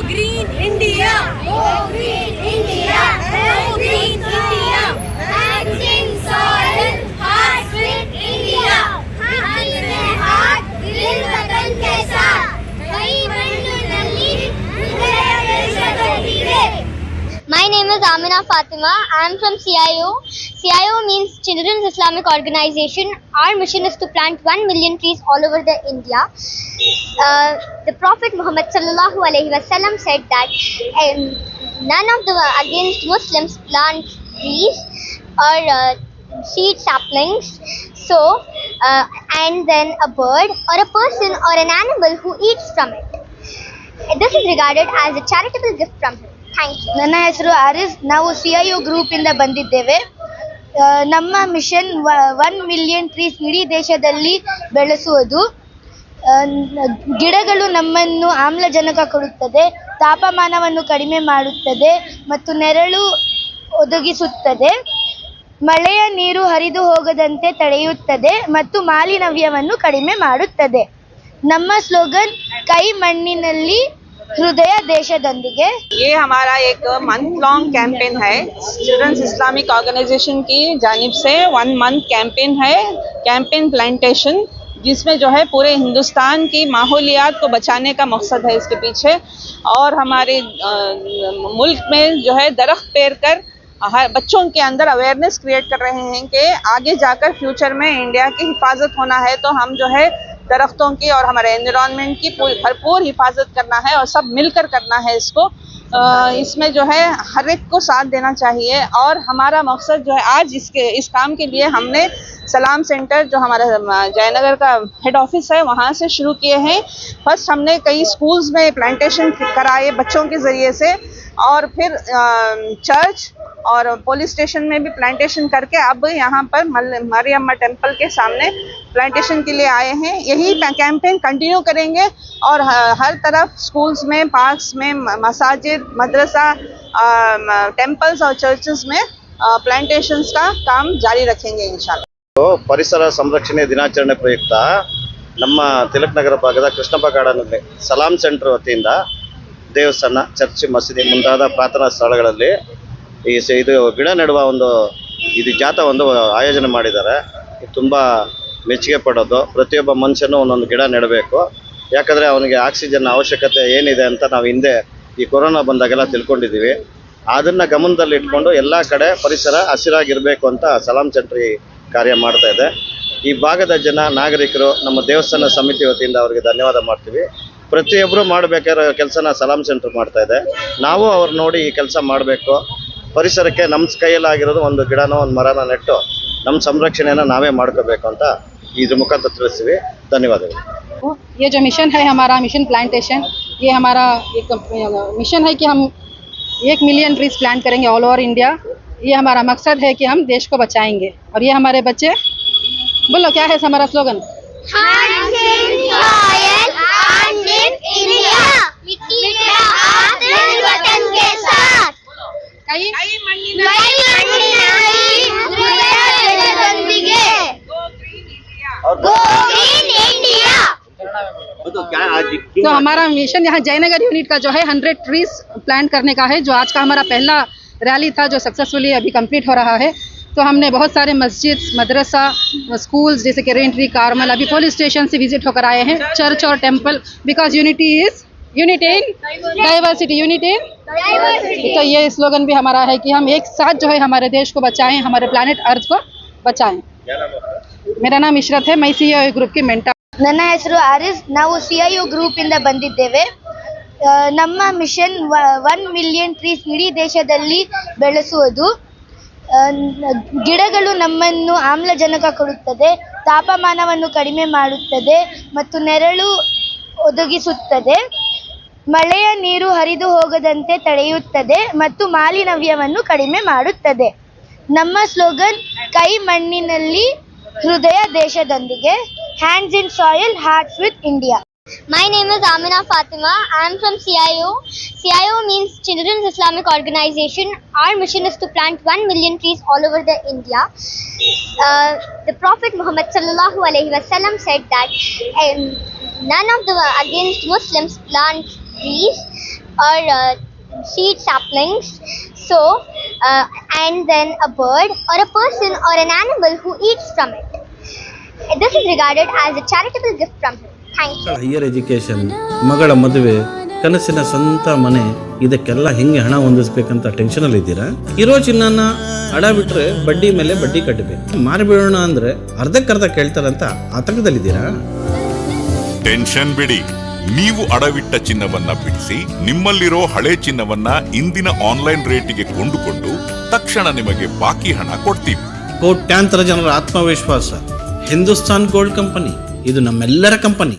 green India. Go green India. Go green India. Vaccine soil, heart with India. Hands में हाथ, दिल वतन के साथ. कई मण्णुनल्ली हृदಯ ದೇಶದೊಂದಿಗೆ. My name is Amina Fatima. I am from CIO. CIO means Children's Islamic Organization. Our mission is to plant 1 million trees all over India. The Prophet Muhammad sallallahu alaihi wasallam said that none of the against Muslims plant trees or seed saplings. So, and then a bird or a person or an animal who eats from it. This is regarded as a charitable gift from him. Thank you. ನನ್ನ ಹೆಸರು ಆರಿಸ್. ನಾವು CIO ಗ್ರೂಪಿಂದ ಬಂದಿದ್ದೇವೆ. ನಮ್ಮ mission 1 million trees ಇಡೀ ದೇಶದಲ್ಲಿ ಬೆಳೆಸುವುದು. ಗಿಡಗಳು ನಮ್ಮನ್ನು ಆಮ್ಲಜನಕ ಕೊಡುತ್ತದೆ, ತಾಪಮಾನವನ್ನು ಕಡಿಮೆ ಮಾಡುತ್ತದೆ ಮತ್ತು ನೆರಳು ಒದಗಿಸುತ್ತದೆ, ಮಳೆಯ ನೀರು ಹರಿದು ಹೋಗದಂತೆ ತಡೆಯುತ್ತದೆ ಮತ್ತು ಮಾಲಿನ್ಯವನ್ನು ಕಡಿಮೆ ಮಾಡುತ್ತದೆ. ನಮ್ಮ ಸ್ಲೋಗನ್ ಕೈ ಮಣ್ಣಿನಲ್ಲಿ हृदय देशदೊಂದಿಗೆ. ये हमारा एक मंथ लॉन्ग कैंपेन है चिल्ड्रंस इस्लामिक ऑर्गेनाइजेशन की जानिब से. 1 मंथ कैंपेन है, कैंपेन प्लांटेशन, जिसमें जो है पूरे हिंदुस्तान की माहौलियात को बचाने का मकसद है इसके पीछे. और हमारे मुल्क में जो है दरख्त पेड़ कर बच्चों के अंदर अवेयरनेस क्रिएट कर रहे हैं कि आगे जाकर फ्यूचर में इंडिया की हिफाजत होना है तो हम जो है दरख्तों की और हमारे एनवायरनमेंट की भरपूर हिफाजत करना है और सब मिलकर करना है इसको. इसमें जो है हर एक को साथ देना चाहिए. और हमारा मकसद जो है आज इस काम के लिए हमने सलाम सेंटर जो हमारा जयनगर का हेड ऑफिस है वहाँ से शुरू किए हैं. फर्स्ट हमने कई स्कूल्स में प्लांटेशन कराए बच्चों के ज़रिए से, और फिर चर्च और पुलिस स्टेशन में भी प्लांटेशन करके अब यहाँ पर मरियम्मा टेम्पल के सामने प्लांटेशन के लिए आए हैं. यही कैंपेन कंटिन्यू करेंगे और हर तरफ स्कूल्स में, पार्क्स में, मसाजिद, मदरसा, टेम्पल्स और चर्चेस में प्लांटेशंस का काम जारी रखेंगे इंशाल्लाह. ಪರಿಸರ ಸಂರಕ್ಷಣೆ ದಿನಾಚರಣೆ ಪ್ರಯುಕ್ತ ನಮ್ಮ ತಿಲಕ್ ನಗರ ಭಾಗದ ಕೃಷ್ಣಪ್ಪ ಗಾರ್ಡನ್ನಲ್ಲಿ ಸಲಾಂ ಸೆಂಟರ್ ವತಿಯಿಂದ ದೇವಸ್ಥಾನ, ಚರ್ಚ್, ಮಸೀದಿ ಮುಂತಾದ ಪ್ರಾರ್ಥನಾ ಸ್ಥಳಗಳಲ್ಲಿ ಇದು ಗಿಡ ನೆಡುವ ಒಂದು ಜಾಥಾ ಒಂದು ಆಯೋಜನೆ ಮಾಡಿದ್ದಾರೆ. ತುಂಬ ಮೆಚ್ಚುಗೆ ಪಡೋದು. ಪ್ರತಿಯೊಬ್ಬ ಮನುಷ್ಯನೂ ಒಂದೊಂದು ಗಿಡ ನೆಡಬೇಕು. ಯಾಕಂದರೆ ಅವನಿಗೆ ಆಕ್ಸಿಜನ್ ಅವಶ್ಯಕತೆ ಏನಿದೆ ಅಂತ ನಾವು ಹಿಂದೆ ಈ ಕೊರೋನಾ ಬಂದಾಗೆಲ್ಲ ತಿಳ್ಕೊಂಡಿದ್ದೀವಿ. ಅದನ್ನು ಗಮನದಲ್ಲಿ ಇಟ್ಕೊಂಡು ಎಲ್ಲ ಕಡೆ ಪರಿಸರ ಹಸಿರಾಗಿರಬೇಕು ಅಂತ ಸಲಾಂ ಸೆಂಟ್ರ್ ಈ ಕಾರ್ಯ ಮಾಡ್ತಾ ಇದೆ. ಈ ಭಾಗದ ಜನ ನಾಗರಿಕರು ನಮ್ಮ ದೇವಸ್ಥಾನ ಸಮಿತಿ ವತಿಯಿಂದ ಅವರಿಗೆ ಧನ್ಯವಾದ ಮಾಡ್ತೀವಿ. ಪ್ರತಿಯೊಬ್ಬರು ಮಾಡಬೇಕಾಗಿರೋ ಕೆಲಸನ ಸಲಾಂ ಸೆಂಟ್ರ್ ಮಾಡ್ತಾ ಇದೆ. ನಾವು ಅವ್ರು ನೋಡಿ ಈ ಕೆಲಸ ಮಾಡಬೇಕು. ಪರಿಸರಕ್ಕೆ ನಮ್ಮ ಕೈಯಲ್ಲಾಗಿರೋದು ಒಂದು ಗಿಡನೋ ಒಂದು ಮರನ ನೆಟ್ಟು ನಮ್ಮ ಸಂರಕ್ಷಣೆಯನ್ನು ನಾವೇ ಮಾಡ್ಕೋಬೇಕು ಅಂತ इस मुखांतर ತಿಳಿಸ್ತೀವಿ. ಧನ್ಯವಾದಗಳು. ये जो मिशन है हमारा मिशन प्लांटेशन, ये हमारा एक मिशन है कि हम 1 मिलियन ट्रीज प्लांट करेंगे ऑल ओवर इंडिया. ये हमारा मकसद है कि हम देश को बचाएंगे. और ये हमारे बच्चे बोलो क्या है हमारा slogan? Hands in soil, heart in India. मिट्टी में हाथ, दिल वतन के साथ. कई मण्णिನಲ್ಲಿ ಹೃದಯ ದೇಶದೊಂದಿಗೆ. Go green India. तो हमारा मिशन यहाँ जयनगर यूनिट का जो है 100 ट्रीज प्लांट करने का है, जो आज का हमारा पहला रैली था जो सक्सेसफुली अभी कंप्लीट हो रहा है. तो हमने बहुत सारे मस्जिद, मदरसा, स्कूल्स जैसे कि रेंट्री, कार्मल, अभी पुलिस स्टेशन से विजिट होकर आए हैं, चर्च और temple, because unity is unity in diversity, unity in diversity. तो ये स्लोगन भी हमारा है कि हम एक साथ जो है हमारे देश को बचाएं, हमारे प्लानेट अर्थ को बचाएं. मेरा नाम इशरत है, मैं CIO ग्रुप की मेंटर. ನನ್ನ ಹೆಸರು ಆರಿಸ್. ನಾವು CIO ಗ್ರೂಪಿಂದ ಬಂದಿದ್ದೇವೆ. ನಮ್ಮ ಮಿಷನ್ 1 ಮಿಲಿಯನ್ ಟ್ರೀಸ್ ಇಡೀ ದೇಶದಲ್ಲಿ ಬೆಳೆಸುವುದು. ಗಿಡಗಳು ನಮ್ಮನ್ನು ಆಮ್ಲಜನಕ ಕೊಡುತ್ತದೆ, ತಾಪಮಾನವನ್ನು ಕಡಿಮೆ ಮಾಡುತ್ತದೆ ಮತ್ತು ನೆರಳು ಒದಗಿಸುತ್ತದೆ, ಮಳೆಯ ನೀರು ಹರಿದು ಹೋಗದಂತೆ ತಡೆಯುತ್ತದೆ ಮತ್ತು ಮಾಲಿನ್ಯವನ್ನು ಕಡಿಮೆ ಮಾಡುತ್ತದೆ. ನಮ್ಮ ಸ್ಲೋಗನ್ ಕೈ ಮಣ್ಣಿನಲ್ಲಿ ಹೃದಯ ದೇಶದೊಂದಿಗೆ. Hands in soil, hearts with India. My name is Amina Fatima. I am from CIO. CIO means Children's Islamic Organization. Our mission is to plant 1 million trees all over India. The Prophet Muhammad sallallahu alaihi wasallam said that none of the against Muslims plant trees or seed saplings. So, and then a bird or a person or an animal who eats from it. This is regarded as a charitable gift from him. Thank you. Higher education, ಮಗಳ ಮದುವೆ, ಕನಸಿನ ಸ್ವಂತ ಮನೆ, ಇದಕ್ಕೆಲ್ಲ ಹೆಂಗೆ ಹಣ ಹೊಂದಿಸ್ಬೇಕಂತ ಟೆನ್ಷನಲ್ಲಿ ಇದ್ದೀರಾ? ಇರೋ ಚಿನ್ನನ ಅಡ ಬಿಟ್ರೆ ಬಡ್ಡಿ ಮೇಲೆ ಬಡ್ಡಿ ಕಟ್ಟಬೇಕು. ಮಾರಿಬಿಡೋಣ ಅಂದ್ರೆ ಅರ್ಧಕ್ಕರ್ಧ ಕೇಳ್ತಾರಂತ ಆತಂಕದಲ್ಲಿದ್ದೀರಾ? ಟೆನ್ಷನ್ ಬಿಡಿ, ನೀವು ಅಡವಿಟ್ಟ ಚಿನ್ನವನ್ನ ಬಿಡಿಸಿ ನಿಮ್ಮಲ್ಲಿರೋ ಹಳೆ ಚಿನ್ನವನ್ನ ಇಂದಿನ ಆನ್ಲೈನ್ ರೇಟಿಗೆ ಕೊಂಡುಕೊಂಡು ತಕ್ಷಣ ನಿಮಗೆ ಬಾಕಿ ಹಣ ಕೊಡ್ತೀವಿ. ಕೋಟ್ಯಾಂತರ ಜನರ ಆತ್ಮವಿಶ್ವಾಸ ಹಿಂದೂಸ್ತಾನ್ ಗೋಲ್ಡ್ ಕಂಪನಿ, ಇದು ನಮ್ಮೆಲ್ಲರ ಕಂಪನಿ.